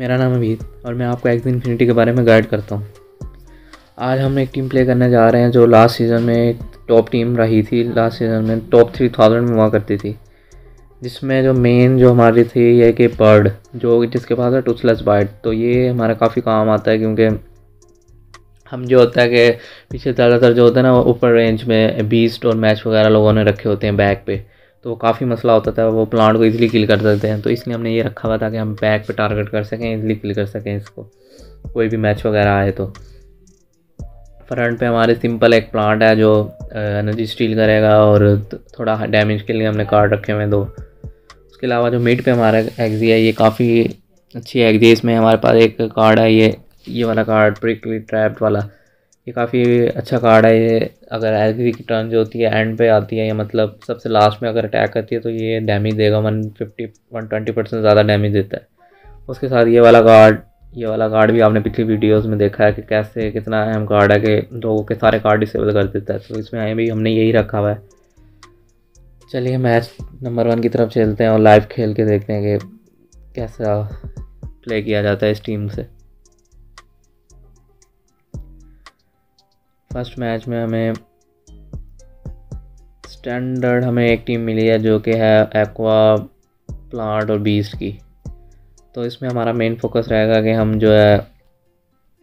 मेरा नाम है अभित और मैं आपको एक्स इन्फिनिटी के बारे में गाइड करता हूँ। आज हम एक टीम प्ले करने जा रहे हैं जो लास्ट सीज़न में एक टॉप टीम रही थी। लास्ट सीज़न में टॉप 3000 में हुआ करती थी, जिसमें जो मेन जो हमारी थी ये कि पर्ड जो जिसके पास है टूथलेस बाइट। तो ये हमारा काफ़ी काम आता है क्योंकि हम जो होता है कि पीछे ज़्यादातर जो होता है ना वो ऊपर रेंज में बीस्ट और मैच वगैरह लोगों ने रखे होते हैं बैक पे, तो वो काफ़ी मसला होता था, वो प्लांट को इजीली किल कर सकते हैं। तो इसलिए हमने ये रखा हुआ था कि हम बैक पे टारगेट कर सकें, इजीली किल कर सकें इसको कोई भी मैच वगैरह आए। तो फ्रंट पे हमारे सिंपल एक प्लांट है जो एनर्जी स्टील करेगा और थोड़ा डैमेज के लिए हमने कार्ड रखे हुए हैं दो। उसके अलावा जो मिड पे हमारा एग्जी है ये काफ़ी अच्छी एग्जी है। इसमें हमारे पास एक कार्ड है, ये वाला कार्ड प्रिकली ट्रैप्ड वाला, ये काफ़ी अच्छा कार्ड है। ये अगर एग्जी की टर्न जो होती है एंड पे आती है, या मतलब सबसे लास्ट में अगर अटैक करती है तो ये डैमेज देगा 120% ज़्यादा डैमेज देता है। उसके साथ ये वाला कार्ड भी आपने पिछली वीडियोस में देखा है कि कैसे कितना अहम कार्ड है कि लोगों के सारे कार्ड डिसेबल कर देता है। तो इसमें भी हमने यही रखा हुआ है। चलिए मैच नंबर 1 की तरफ चलते हैं और लाइव खेल के देखते हैं कि कैसा प्ले किया जाता है इस टीम से। फर्स्ट मैच में हमें एक टीम मिली है जो कि है एक्वा, प्लांट और बीस्ट की। तो इसमें हमारा मेन फोकस रहेगा कि हम जो है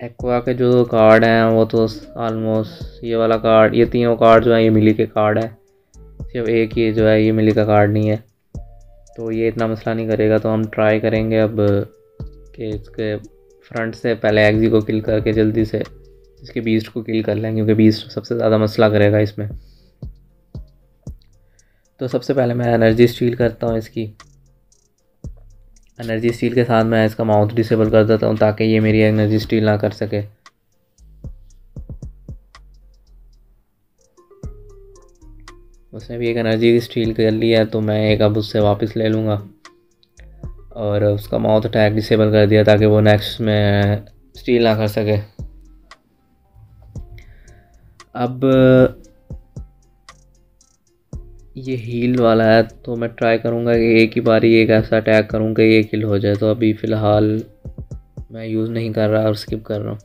एक्वा के जो कार्ड हैं वो तो ऑलमोस्ट ये वाला कार्ड, ये तीनों कार्ड जो है ये मिली के कार्ड है, सिर्फ एक ही जो है ये मिली का कार्ड नहीं है, तो ये इतना मसला नहीं करेगा। तो हम ट्राई करेंगे अब कि इसके फ्रंट से पहले एक्जी को किल करके जल्दी से इसके बीस्ट को किल कर लें, क्योंकि बीस्ट सबसे ज़्यादा मसला करेगा इसमें। तो सबसे पहले मैं एनर्जी स्टील करता हूँ इसकी। एनर्जी स्टील के साथ मैं इसका माउथ डिसेबल कर देता हूँ ताकि ये मेरी एनर्जी स्टील ना कर सके। उसने भी एक एनर्जी स्टील कर ली है तो मैं एक अब उससे वापस ले लूँगा और उसका माउथ अटैक डिसेबल कर दिया ताकि वो नेक्स्ट में स्टील ना कर सके। अब ये हील वाला है तो मैं ट्राई करूँगा कि एक ही बारी एक ऐसा अटैक करूँ कि ये किल हो जाए। तो अभी फ़िलहाल मैं यूज़ नहीं कर रहा और स्किप कर रहा हूँ।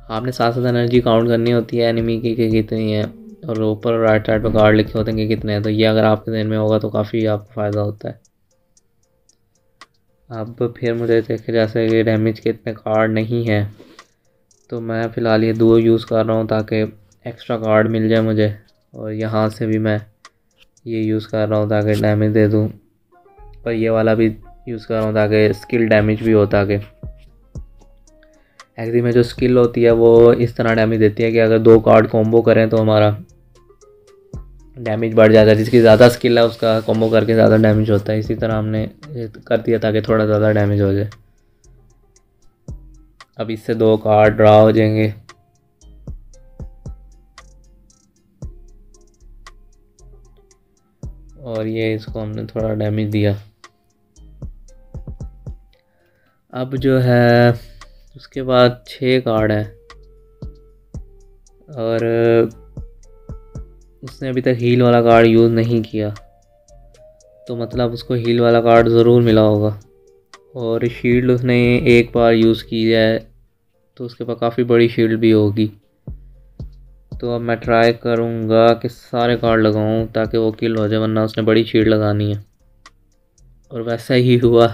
आपने साथ साथ एनर्जी काउंट करनी होती है एनिमी की कि कितनी है, और ऊपर राइट साइड पर कार्ड लिखे होते हैं कि कितने हैं। तो ये अगर आपके ध्यान में होगा तो काफ़ी आपको फ़ायदा होता है। अब फिर मुझे देखे जैसे कि डैमेज के इतने कार्ड नहीं है तो मैं फ़िलहाल ये दो यूज़ कर रहा हूँ ताकि एक्स्ट्रा कार्ड मिल जाए मुझे, और यहाँ से भी मैं ये यूज़ कर रहा हूँ ताकि डैमेज दे दूँ, और ये वाला भी यूज़ कर रहा हूँ ताकि स्किल डैमेज भी हो, ताकि एक्जी में जो स्किल होती है वो इस तरह डैमेज देती है कि अगर दो कार्ड कॉम्बो करें तो हमारा डैमेज बढ़ जाता है। जिसकी ज़्यादा स्किल है उसका कॉम्बो करके ज़्यादा डैमेज होता है। इसी तरह हमने कर दिया ताकि थोड़ा ज़्यादा डैमेज हो जाए। अब इससे दो कार्ड ड्रा हो जाएंगे। और ये इसको हमने थोड़ा डैमेज दिया। अब जो है उसके बाद 6 कार्ड है और उसने अभी तक हील वाला कार्ड यूज़ नहीं किया, तो मतलब उसको हील वाला कार्ड ज़रूर मिला होगा। और शील्ड उसने एक बार यूज़ की है तो उसके पास काफ़ी बड़ी शील्ड भी होगी। तो अब मैं ट्राई करूँगा कि सारे कार्ड लगाऊँ ताकि वो किल हो जाए, वरना उसने बड़ी शील्ड लगानी है। और वैसा ही हुआ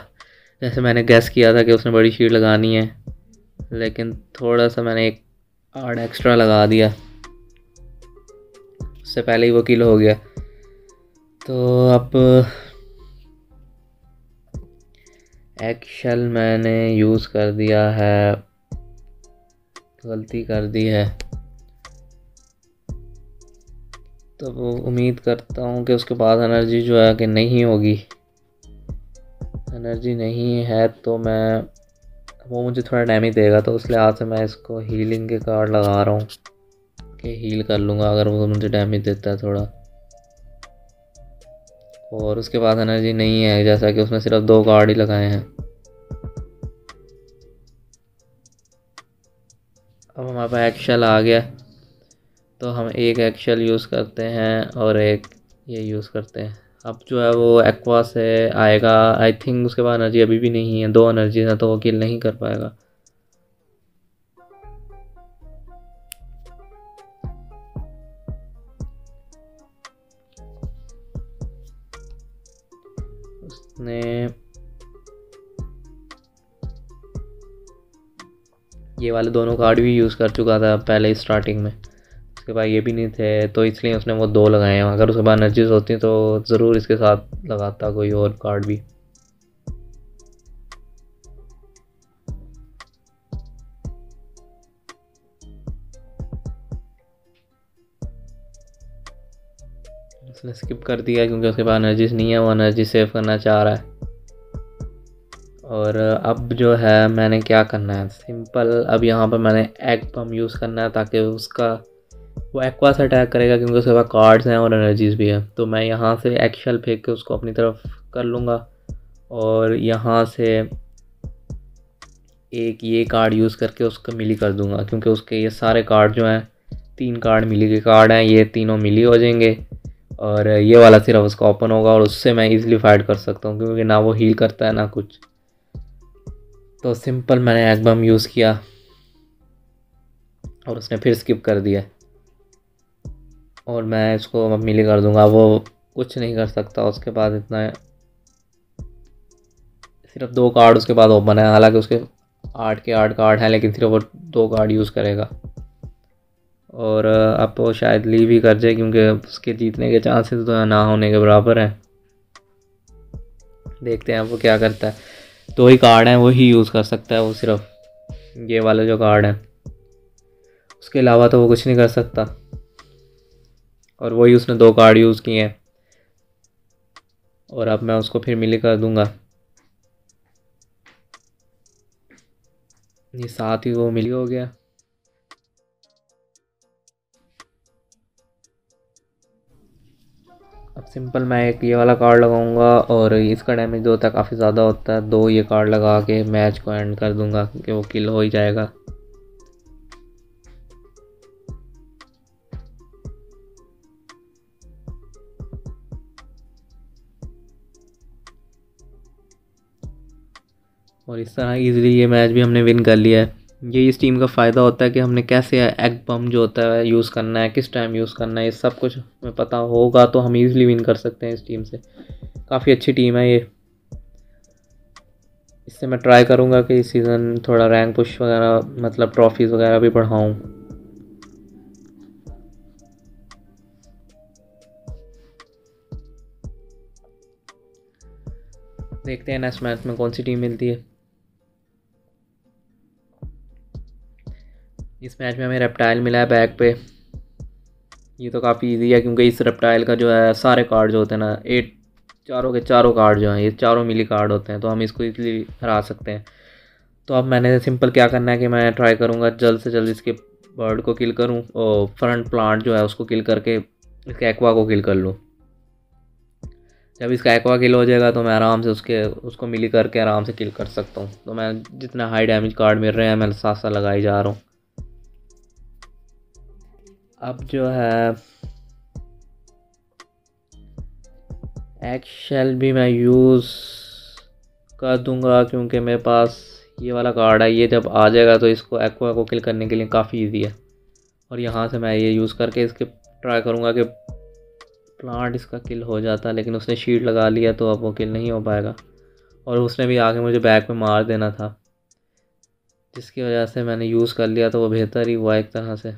जैसे मैंने गैस किया था कि उसने बड़ी शील्ड लगानी है, लेकिन थोड़ा सा मैंने एक कार्ड एक्स्ट्रा लगा दिया, उससे पहले ही वो किल हो गया। तो अब एक्शल मैंने यूज़ कर दिया है, गलती कर दी है। तो वो उम्मीद करता हूँ कि उसके पास एनर्जी जो है कि नहीं होगी। एनर्जी नहीं है तो वो मुझे थोड़ा डैमेज देगा, तो उस लिहाज से मैं इसको हीलिंग के कार्ड लगा रहा हूँ कि हील कर लूँगा अगर वो मुझे डैमेज देता है थोड़ा। और उसके पास एनर्जी नहीं है जैसा कि उसने सिर्फ 2 कार्ड ही लगाए हैं। अब हमारे पास एक्शल आ गया तो हम एक एक्शल यूज़ करते हैं और एक ये यूज़ करते हैं। अब जो है वो एक्वा से आएगा, आई थिंक उसके बाद एनर्जी अभी भी नहीं है, 2 एनर्जी है तो वो किल नहीं कर पाएगा। उसने ये वाले दोनों कार्ड भी यूज़ कर चुका था पहले स्टार्टिंग में, उसके बाद ये भी नहीं थे तो इसलिए उसने वो 2 लगाए हैं। अगर उसके बाद एनर्जीज होती तो ज़रूर इसके साथ लगाता कोई और कार्ड भी। उसने स्किप कर दिया क्योंकि उसके पास एनर्जीज नहीं है, वो एनर्जी सेव करना चाह रहा है। और अब जो है मैंने क्या करना है, सिंपल अब यहाँ पर मैंने एग बम यूज़ करना है ताकि उसका वो एक्वा से अटैक करेगा क्योंकि उसके पास कार्ड्स हैं और एनर्जीज भी है। तो मैं यहाँ से एक्शल फेंक के उसको अपनी तरफ कर लूँगा और यहाँ से एक ये कार्ड यूज़ करके उसको मिली कर दूँगा क्योंकि उसके ये सारे कार्ड जो हैं 3 कार्ड मिली के कार्ड हैं, ये तीनों मिली हो जाएंगे और ये वाला सिर्फ उसका ओपन होगा और उससे मैं इजीली फाइट कर सकता हूँ क्योंकि ना वो हील करता है ना कुछ। तो सिंपल मैंने एग बम यूज़ किया और उसने फिर स्किप कर दिया और मैं इसको अब मिली कर दूंगा, वो कुछ नहीं कर सकता। उसके बाद इतना सिर्फ 2 कार्ड उसके बाद ओपन है, हालांकि उसके 8 के 8 कार्ड हैं लेकिन सिर्फ वो 2 कार्ड यूज़ करेगा और अब वो शायद लीव ही कर जाए क्योंकि उसके जीतने के चांसेस तो ना होने के बराबर हैं। देखते हैं वो क्या करता है। 2 ही कार्ड हैं वो ही यूज़ कर सकता है, वो सिर्फ ये वाले जो कार्ड हैं, उसके अलावा तो वो कुछ नहीं कर सकता। और वही उसने 2 कार्ड यूज़ किए हैं और अब मैं उसको फिर मिली कर दूंगा। ये साथ ही वो मिली हो गया। अब सिंपल मैं एक ये वाला कार्ड लगाऊंगा और इसका डैमेज जो होता है काफ़ी ज़्यादा होता है, 2 ये कार्ड लगा के मैच को एंड कर दूंगा क्योंकि वो किल हो ही जाएगा। और इस तरह इजीली ये मैच भी हमने विन कर लिया है। ये इस टीम का फ़ायदा होता है कि हमने कैसे एग बम जो होता है यूज़ करना है, किस टाइम यूज़ करना है, ये सब कुछ हमें पता होगा तो हम इजीली विन कर सकते हैं इस टीम से। काफ़ी अच्छी टीम है ये। इससे मैं ट्राई करूँगा कि इस सीज़न थोड़ा रैंक पुश वगैरह मतलब ट्रॉफीज़ वगैरह भी बढ़ाऊँ। देखते हैं नेक्स्ट मैच में कौन सी टीम मिलती है। इस मैच में हमें रेप्टाइल मिला है बैक पे। ये तो काफ़ी इजी है क्योंकि इस रेप्टाइल का जो है सारे कार्ड जो होते हैं ना 8 चारों के चारों कार्ड जो हैं ये चारों मिली कार्ड होते हैं तो हम इसको इजीली हरा सकते हैं। तो अब मैंने सिंपल क्या करना है कि मैं ट्राई करूँगा जल्द से जल्द इसके बर्ड को किल करूँ और फ्रंट प्लांट जो है उसको किल करके इसके एक्वा को किल कर लूँ। जब इसका एक्वा किल हो जाएगा तो मैं आराम से उसको मिली करके आराम से किल कर सकता हूँ। तो मैं जितना हाई डैमेज कार्ड मिल रहे हैं मैं साथ साथ लगाई जा रहा हूँ। अब जो है एक्शेल भी मैं यूज़ कर दूंगा क्योंकि मेरे पास ये वाला कार्ड है, ये जब आ जाएगा तो इसको एक्वा को किल करने के लिए काफ़ी इजी है। और यहाँ से मैं ये यूज़ करके इसके ट्राई करूँगा कि प्लांट इसका किल हो जाता, लेकिन उसने शील्ड लगा लिया तो अब वो किल नहीं हो पाएगा। और उसने भी आगे मुझे बैक में मार देना था जिसकी वजह से मैंने यूज़ कर लिया तो वो बेहतर ही हुआ एक तरह से।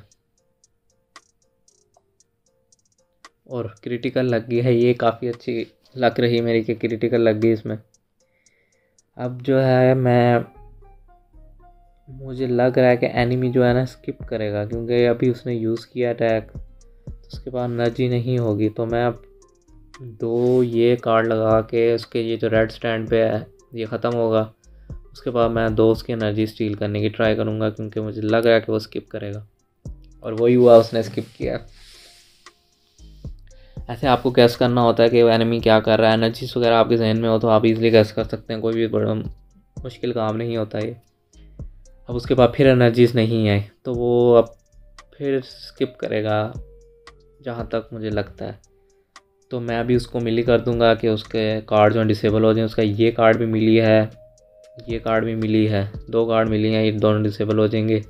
और क्रिटिकल लग गई है, ये काफ़ी अच्छी लग रही मेरी कि क्रिटिकल लग गई इसमें। अब जो है मुझे लग रहा है कि एनिमी जो है ना स्किप करेगा क्योंकि अभी उसने यूज़ किया अटैक तो उसके बाद एनर्जी नहीं होगी। तो मैं अब 2 ये कार्ड लगा के उसके ये जो रेड स्टैंड पे है ये ख़त्म होगा, उसके बाद मैं 2 उसकी एनर्जी स्टील करने की ट्राई करूँगा क्योंकि मुझे लग रहा है कि वो स्किप करेगा। और वही हुआ, उसने स्किप किया। ऐसे आपको गैस करना होता है कि वो एनिमी क्या कर रहा है। एनर्जीज वगैरह आपके जहन में हो तो आप इजीली गैस कर सकते हैं, कोई भी बड़ा मुश्किल काम नहीं होता ये। अब उसके बाद फिर एनर्जीज नहीं है तो वो अब फिर स्किप करेगा जहाँ तक मुझे लगता है। तो मैं अभी उसको मिली कर दूंगा कि उसके कार्ड जो डिसेबल हो जाए। उसका ये कार्ड भी मिली है, ये कार्ड भी मिली है, 2 कार्ड मिली हैं, ये दोनों डिसेबल हो जाएंगे।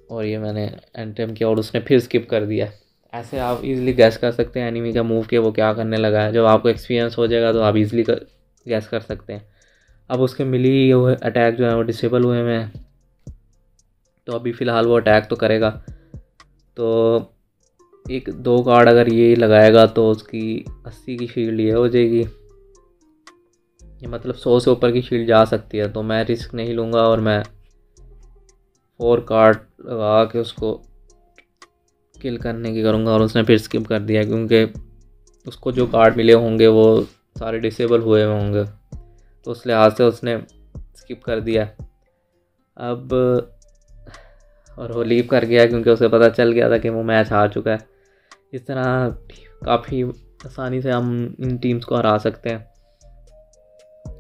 और ये मैंने एंटर किया और उसने फिर स्किप कर दिया। ऐसे आप इजीली गैस कर सकते हैं एनिमी का मूव के वो क्या करने लगा है। जब आपको एक्सपीरियंस हो जाएगा तो आप इजीली गैस कर सकते हैं। अब उसके मिली हुए अटैक जो है वो डिसेबल हुए हुए हैं, तो अभी फ़िलहाल वो अटैक तो करेगा। तो 1-2 कार्ड अगर ये लगाएगा तो उसकी 80 की शील्ड ये हो जाएगी, ये मतलब 100 से ऊपर की शील्ड जा सकती है। तो मैं रिस्क नहीं लूँगा और मैं 4 कार्ड लगा के उसको किल करने की करूँगा। और उसने फिर स्किप कर दिया क्योंकि उसको जो कार्ड मिले होंगे वो सारे डिसेबल हुए होंगे, तो उस लिहाज से उसने स्किप कर दिया। अब और वो लीव कर गया क्योंकि उसे पता चल गया था कि वो मैच हार चुका है। इस तरह काफ़ी आसानी से हम इन टीम्स को हरा सकते हैं।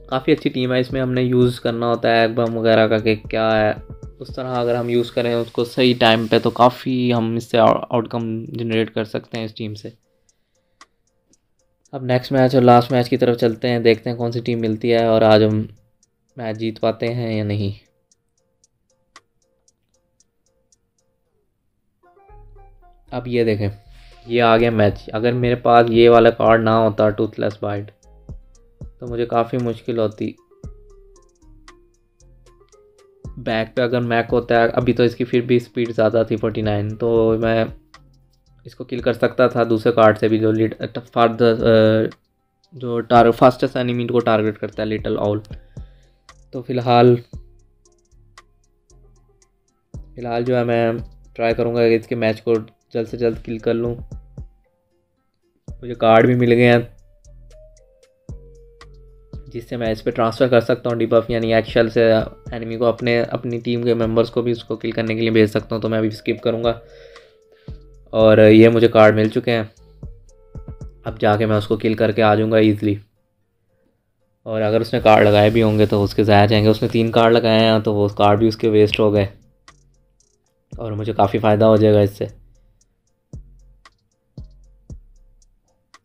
काफ़ी अच्छी टीम है, इसमें हमने यूज़ करना होता है बम वगैरह का कि क्या है, उस तरह अगर हम यूज़ करें उसको सही टाइम पे तो काफ़ी हम इससे आउटकम जनरेट कर सकते हैं इस टीम से। अब नेक्स्ट मैच और लास्ट मैच की तरफ चलते हैं, देखते हैं कौन सी टीम मिलती है और आज हम मैच जीत पाते हैं या नहीं। अब ये देखें, ये आ गया मैच। अगर मेरे पास ये वाला कार्ड ना होता टूथलेस बाइट तो मुझे काफ़ी मुश्किल होती। बैक पे अगर मैक होता है, अभी तो इसकी फिर भी स्पीड ज़्यादा थी 49, तो मैं इसको किल कर सकता था दूसरे कार्ड से भी, जो जो फास्टेस्ट एनिमी को टारगेट करता है, लिटिल ऑल। तो फ़िलहाल जो है मैं ट्राई करूँगा कि इसके मैच को जल्द से जल्द किल कर लूँ। मुझे कार्ड भी मिल गए हैं जिससे मैं इस पर ट्रांसफ़र कर सकता हूँ डिबफ, यानी एक्शल से एनिमी को अपनी टीम के मेंबर्स को भी उसको किल करने के लिए भेज सकता हूँ। तो मैं अभी स्किप करूँगा और ये मुझे कार्ड मिल चुके हैं। अब जाके मैं उसको किल करके आ जाऊँगा ईज़िली। और अगर उसने कार्ड लगाए भी होंगे तो उसके ज़ाया जाएंगे। उसने 3 कार्ड लगाए हैं तो वो कार्ड भी उसके वेस्ट हो गए और मुझे काफ़ी फ़ायदा हो जाएगा इससे।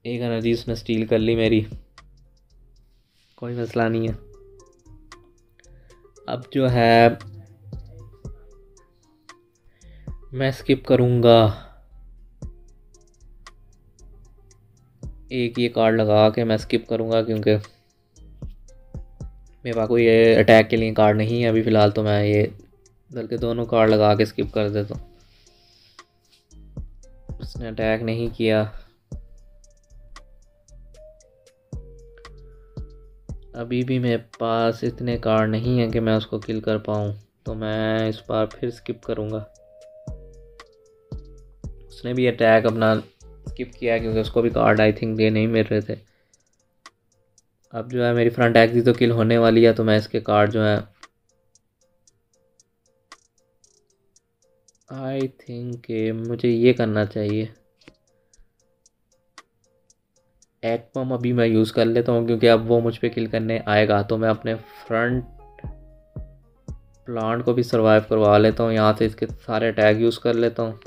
1 एनर्जी उसने स्टील कर ली मेरी, कोई मसला नहीं है। अब जो है मैं स्किप करूँगा, एक ये कार्ड लगा के मैं स्किप करूँगा क्योंकि मेरे पास कोई ये अटैक के लिए कार्ड नहीं है अभी फ़िलहाल। तो मैं ये बल्कि दोनों कार्ड लगा के स्किप कर देता हूँ। उसने अटैक नहीं किया। अभी भी मेरे पास इतने कार्ड नहीं हैं कि मैं उसको किल कर पाऊँ, तो मैं इस बार फिर स्किप करूँगा। उसने भी अटैक अपना स्किप किया क्योंकि उसको भी कार्ड आई थिंक ये नहीं मिल रहे थे। अब जो है मेरी फ्रंट एक्सिस तो किल होने वाली है, तो मैं इसके कार्ड जो है आई थिंक मुझे ये करना चाहिए। एक पम अभी मैं यूज़ कर लेता हूँ क्योंकि अब वो मुझ पे किल करने आएगा, तो मैं अपने फ्रंट प्लांट को भी सर्वाइव करवा लेता हूँ। यहाँ से इसके सारे अटैक यूज़ कर लेता हूँ,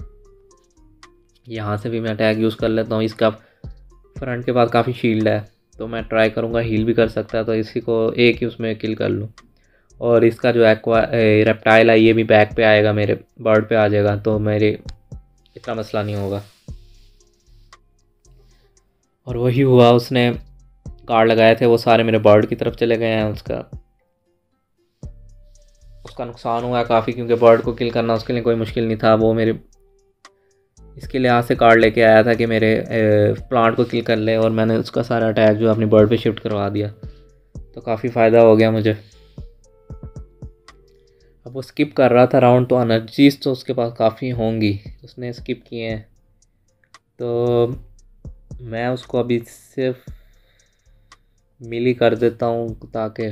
यहाँ से भी मैं अटैक यूज़ कर लेता हूँ। इसका फ्रंट के पास काफ़ी शील्ड है तो मैं ट्राई करूँगा, हील भी कर सकता है तो इसी को एक ही उसमें किल कर लूँ। और इसका जो रेप्टाइल है ये भी बैक पे आएगा, मेरे बर्ड पे आ जाएगा, तो मेरे इतना मसला नहीं होगा। और वही हुआ, उसने कार्ड लगाए थे वो सारे मेरे बर्ड की तरफ चले गए हैं। उसका नुकसान हुआ काफ़ी क्योंकि बर्ड को किल करना उसके लिए कोई मुश्किल नहीं था। वो मेरे इसके लिहाज से कार्ड लेके आया था कि मेरे प्लांट को किल कर ले, और मैंने उसका सारा अटैक जो अपनी बर्ड पे शिफ्ट करवा दिया, तो काफ़ी फ़ायदा हो गया मुझे। अब वो स्किप कर रहा था राउंड, तो एनर्जीज तो उसके पास काफ़ी होंगी, उसने स्किप किए हैं। तो मैं उसको अभी सिर्फ मिली कर देता हूँ ताकि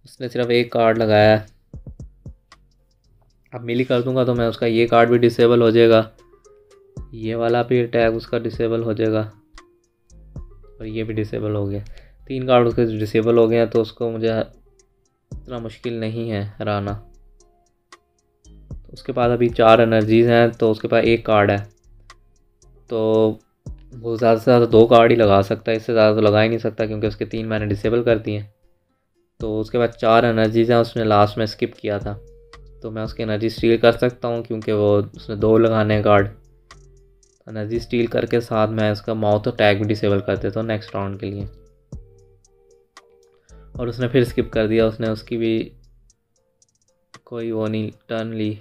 उसने सिर्फ एक कार्ड लगाया है। अब मिली कर दूंगा तो मैं उसका ये कार्ड भी डिसेबल हो जाएगा, ये वाला भी अटैक उसका डिसेबल हो जाएगा और ये भी डिसेबल हो गया। 3 कार्ड उसके डिसेबल हो गए हैं, तो उसको मुझे इतना मुश्किल नहीं है हराना। उसके पास अभी 4 एनर्जीज़ हैं, तो उसके पास एक कार्ड है, तो वो ज़्यादा से ज़्यादा 2 कार्ड ही लगा सकता है, इससे ज़्यादा तो लगा ही नहीं सकता क्योंकि उसके 3 मैंने डिसेबल कर दिए। तो उसके बाद 4 एनर्जीज़ हैं, उसने लास्ट में स्किप किया था, तो मैं उसकी एनर्जी स्टील कर सकता हूँ क्योंकि वो उसने 2 लगाने हैं कार्ड। एनर्जी स्टील करके साथ मैं उसका माउथ और टैग भी डिसेबल कर देता हूँ नेक्स्ट राउंड के लिए। और उसने फिर स्किप कर दिया, उसने उसकी भी कोई वो नहीं टर्न ली।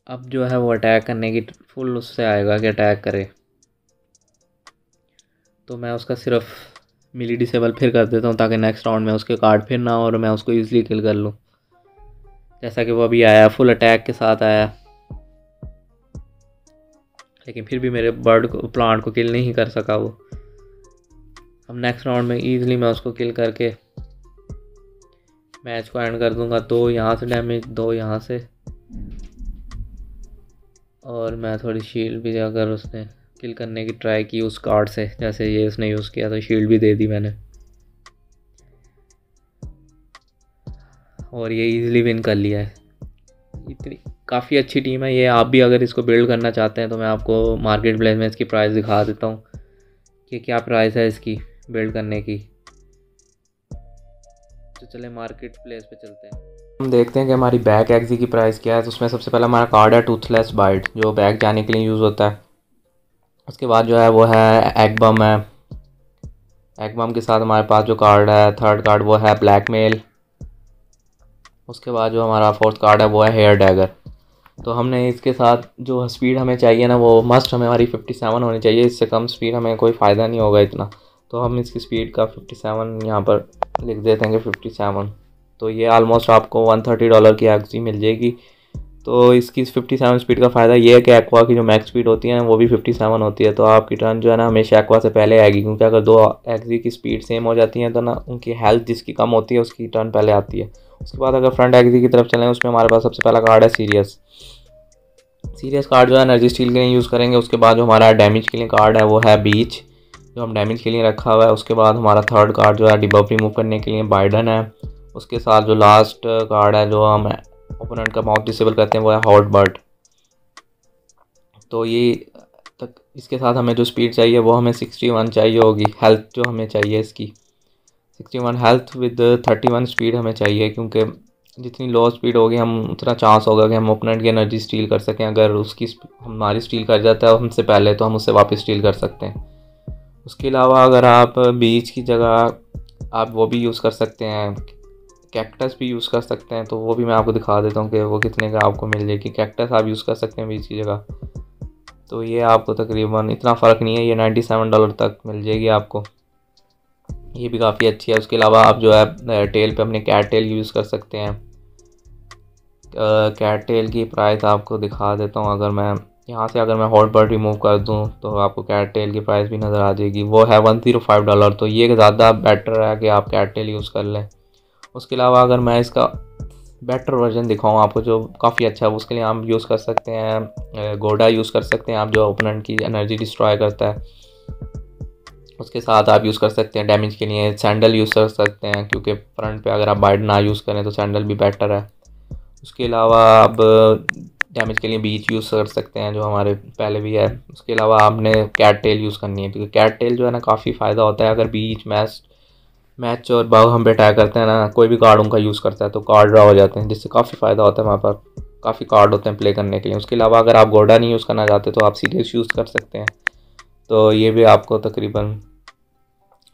अब जो है वो अटैक करने की फुल उससे आएगा कि अटैक करे, तो मैं उसका सिर्फ मिली डिसेबल फिर कर देता हूँ ताकि नेक्स्ट राउंड में उसके कार्ड फिर ना हो और मैं उसको ईजिली किल कर लूँ। जैसा कि वो अभी आया फुल अटैक के साथ आया, लेकिन फिर भी मेरे बर्ड को प्लांट को किल नहीं कर सका वो। अब नेक्स्ट राउंड में ईजिली मैं उसको किल करके मैच को एंड कर दूंगा। 2 यहाँ से डैमेज, 2 यहाँ से, और मैं थोड़ी शील्ड भी अगर उसने किल करने की ट्राई की उस कार्ड से, जैसे ये उसने यूज़ किया तो शील्ड भी दे दी मैंने, और ये इजीली विन कर लिया है। इतनी काफ़ी अच्छी टीम है ये। आप भी अगर इसको बिल्ड करना चाहते हैं तो मैं आपको मार्केट प्लेस में इसकी प्राइस दिखा देता हूँ कि क्या प्राइस है इसकी बिल्ड करने की। तो चले मार्केट प्लेस पे चलते हैं, हम देखते हैं कि हमारी बैक एक्जी की प्राइस क्या है। तो उसमें सबसे पहला हमारा कार्ड है टूथलेस बाइट, जो बैक जाने के लिए यूज़ होता है। उसके बाद जो है वो है एग बम है। एग बम के साथ हमारे पास जो कार्ड है थर्ड कार्ड वो है ब्लैकमेल। उसके बाद जो हमारा फोर्थ कार्ड है वो है हेयर डैगर। तो हमने इसके साथ जो स्पीड हमें चाहिए ना वो मस्ट हमें हमारी 57 होनी चाहिए, इससे कम स्पीड हमें कोई फ़ायदा नहीं होगा इतना। तो हम इसकी स्पीड का 57 यहाँ पर लिख देते हैं कि 57। तो ये आलमोस्ट आपको $130 की एक्जी मिल जाएगी। तो इसकी 57 स्पीड का फ़ायदा ये है कि एक्वा की जो मैक्स स्पीड होती है वो भी 57 होती है। तो आपकी टर्न जो है ना हमेशा एक्वा से पहले आएगी, क्योंकि अगर 2 एक्जी की स्पीड सेम हो जाती है तो ना उनकी हेल्थ जिसकी कम होती है उसकी टर्न पहले आती है। उसके बाद अगर फ्रंट एक्जी की तरफ चलें, उसमें हमारे पास सबसे पहला कार्ड है सीरियस कार्ड जो है एनर्जी स्टील के लिए यूज़ करेंगे। उसके बाद जो हमारा डैमेज के लिए कार्ड है वो है बीच, जो हम डैमेज के लिए रखा हुआ है। उसके बाद हमारा थर्ड कार्ड जो है डिबफ रिमूव करने के लिए बाइडन है। उसके साथ जो लास्ट कार्ड है जो हम ओपोनेंट का माउथ डिसेबल करते हैं वो है हॉट बर्ड। तो ये तक इसके साथ हमें जो स्पीड चाहिए वो हमें 61 चाहिए होगी। हेल्थ जो हमें चाहिए इसकी 61 हेल्थ विद 31 स्पीड हमें चाहिए, क्योंकि जितनी लो स्पीड होगी हम उतना चांस होगा कि हम ओपोनेंट की एनर्जी स्टील कर सकें। अगर उसकी हमारी स्टील कर जाता है हमसे पहले तो हम उससे वापस स्टील कर सकते हैं। उसके अलावा अगर आप बीच की जगह आप वो भी यूज़ कर सकते हैं, कैक्टस भी यूज़ कर सकते हैं। तो वो भी मैं आपको दिखा देता हूँ कि वो कितने का आपको मिल जाएगी। कैक्टस आप यूज़ कर सकते हैं बीच की जगह। तो ये आपको तकरीबन इतना फ़र्क नहीं है, ये $97 तक मिल जाएगी आपको, ये भी काफ़ी अच्छी है। उसके अलावा आप जो है टेल पे अपने कैट टेल यूज़ कर सकते हैं। कैट टेल की प्राइस आपको दिखा देता हूँ। अगर मैं यहाँ से अगर मैं हॉट बर्ड रिमूव कर दूँ तो आपको कैट टेल की प्राइस भी नज़र आ जाएगी, वो है $105। तो ये ज़्यादा बेटर है कि आप कैट टेल यूज़ कर लें। उसके अलावा अगर मैं इसका बेटर वर्जन दिखाऊँ आपको जो काफ़ी अच्छा है, उसके लिए आप यूज़ कर सकते हैं गोडा यूज़ कर सकते हैं आप, जो ओपोनेंट की एनर्जी डिस्ट्रॉय करता है। उसके साथ आप यूज़ कर सकते हैं डैमेज के लिए सैंडल यूज़ कर सकते हैं, क्योंकि फ्रंट पे अगर आप बाइड ना यूज़ करें तो सैंडल भी बेटर है। उसके अलावा आप डैमेज के लिए बीच यूज़ कर सकते हैं जो हमारे पहले भी है। उसके अलावा आपने कैट टेल यूज़ करनी है, क्योंकि कैट टेल जो है ना काफ़ी फ़ायदा होता है। अगर बीच मैच और बाग हम पे अटैक करते हैं ना, कोई भी कार्ड उनका यूज़ करता है तो कार्ड ड्रा हो जाते हैं, जिससे काफ़ी फ़ायदा होता है। हमारे पास काफ़ी कार्ड होते हैं प्ले करने के लिए। उसके अलावा अगर आप गोडा नहीं यूज़ करना चाहते तो आप सीरियस यूज़ कर सकते हैं। तो ये भी आपको तकरीबन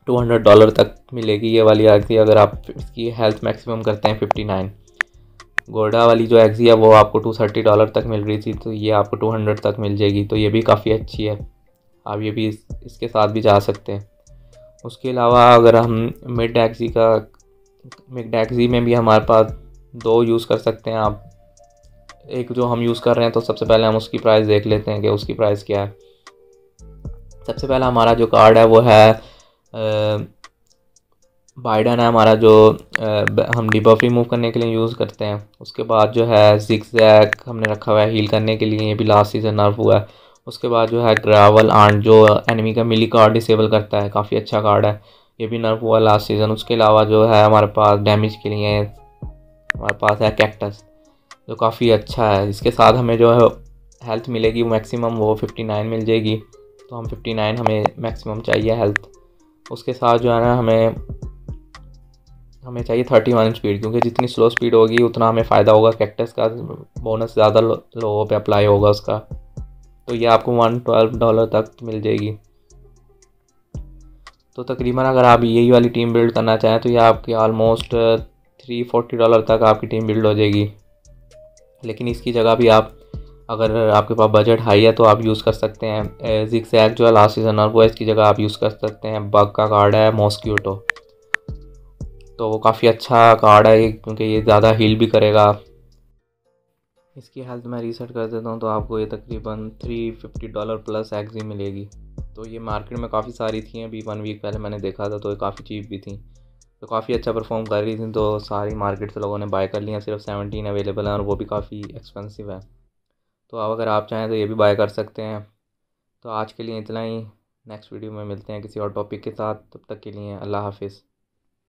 $200 तक मिलेगी ये वाली एक्जी, अगर आप इसकी हेल्थ मैक्सिमम करते हैं 59। गोडा वाली जो एक्जी है वो आपको $230 तक मिल रही थी, तो ये आपको 200 तक मिल जाएगी। तो ये भी काफ़ी अच्छी है, आप ये भी इसके साथ भी जा सकते हैं। उसके अलावा अगर हम मिड एक्जी में भी हमारे पास 2 यूज़ कर सकते हैं आप। एक जो हम यूज़ कर रहे हैं तो सबसे पहले हम उसकी प्राइस देख लेते हैं कि उसकी प्राइस क्या है। सबसे पहला हमारा जो कार्ड है वो है बाइडन है हमारा, जो हम डिबफ रिमूव करने के लिए यूज़ करते हैं। उसके बाद जो है जिगजैग हमने रखा हुआ है हील करने के लिए, ये भी लास्ट सीज़न नर्फ हुआ है। उसके बाद जो है ग्रावल आंट, जो एनिमी का मिली कार्ड डिसेबल करता है, काफ़ी अच्छा कार्ड है, ये भी नर्फ हुआ लास्ट सीज़न। उसके अलावा जो है हमारे पास डैमेज के लिए हमारे पास है कैक्टस। जो काफ़ी अच्छा है। इसके साथ हमें जो है हेल्थ मिलेगी मैक्सिमम वो 59 मिल जाएगी। तो हम 59 हमें मैक्सिमम चाहिए हेल्थ। उसके साथ जो है ना हमें चाहिए 31 स्पीड, क्योंकि जितनी स्लो स्पीड होगी उतना हमें फ़ायदा होगा। कैक्टस का बोनस ज़्यादा लोगों पे अप्लाई होगा उसका। तो ये आपको $112 तक मिल जाएगी। तो तकरीबन अगर आप यही वाली टीम बिल्ड करना चाहें तो ये आपकी ऑलमोस्ट $340 तक आपकी टीम बिल्ड हो जाएगी। लेकिन इसकी जगह भी आप, अगर आपके पास बजट हाई है तो आप यूज़ कर सकते हैं ज़िगज़ैग जो है लास्ट सीजन, और वो इसकी जगह आप यूज़ कर सकते हैं बग का कार्ड है मॉस्क्यूटो। तो वो काफ़ी अच्छा कार्ड है क्योंकि ये ज़्यादा हील भी करेगा। इसकी हेल्थ मैं रीसेट कर देता हूँ तो आपको ये तकरीबन $350 प्लस एक्जी मिलेगी। तो ये मार्केट में काफ़ी सारी थी, अभी 1 वीक पहले मैंने देखा था तो ये काफ़ी चीप भी थी, तो काफ़ी अच्छा परफॉर्म कर रही थी। तो सारी मार्केट से लोगों ने बाय कर लिया। सिर्फ 17 अवेलेबल हैं और वो भी काफ़ी एक्सपेंसिव है। तो अब अगर आप चाहें तो ये भी बाय कर सकते हैं। तो आज के लिए इतना ही। नेक्स्ट वीडियो में मिलते हैं किसी और टॉपिक के साथ। तब तक के लिए अल्लाह हाफिज़।